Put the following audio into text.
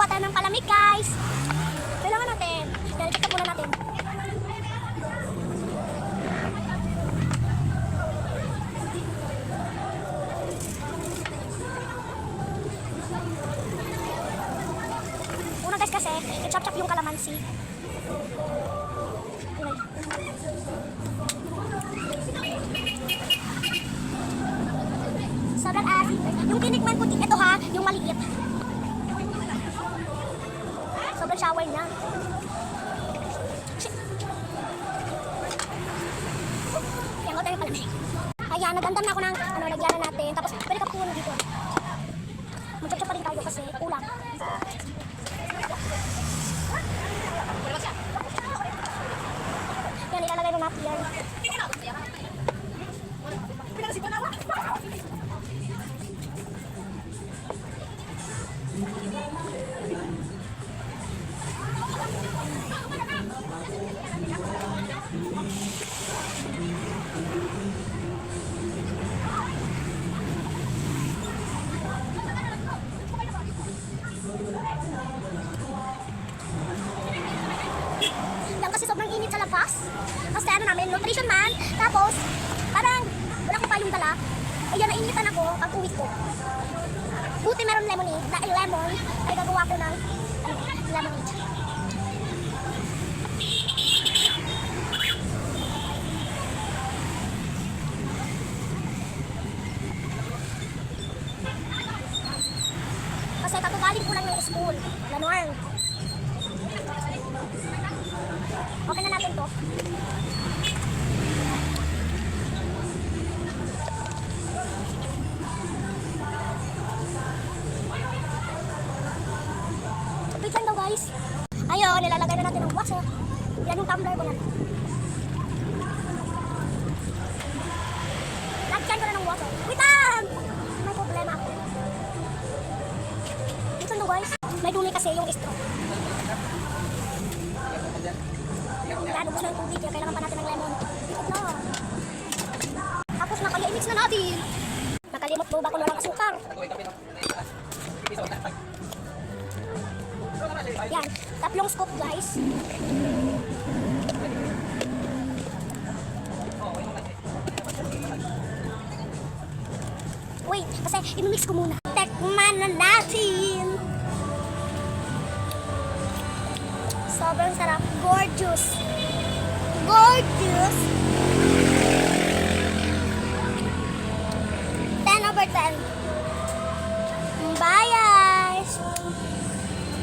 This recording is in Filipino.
Gawa tayo ng palamig, guys. Kailangan natin. Check up muna natin. Una guys kasi, i-chop-chop yung kalamansi. Sobrang asin. Yung tinikman ko, ito ha, yung maliit. Sobrang shower niya. Yan, o tayo pala. Ayan, nagandam na ako ng lagyan na natin. Tapos, pwede ka puno dito. Mag-chop-chop pa rin tayo kasi ulam. Yan, ilalagay na natin yan. Yan kasi sobrang init sa labas. Kasi ano namin, nutrition man. Tapos, parang wala ko pa yung dala. Ayan, nainitan ako pag uwi ko. Buti meron lemonade, dahil lemon, ay gagawa ko ng lemonade. Kasi katugaling ko lang ng school. Ganon. Okay na natin to. Wait lang daw guys. Ayun, nilalagay na natin ang water. Yan yung tumbler ko na. Lagyan ko na ng water. Wait lang! May problema ako. Wait lang daw guys. May dumi kasi yung straw. Kaya ubos na yung tubig. Kaya kailangan pa natin ng lemon. Wait lang. Tapos na kaya i-mix na natin. Nakalimot mo ba kung walang asukar? Yan, tatlong scoop guys. Wait, kasi i-mix ko muna. Tekman na natin. Sobrang sarap. Gorgeous. Gorgeous. 10/10.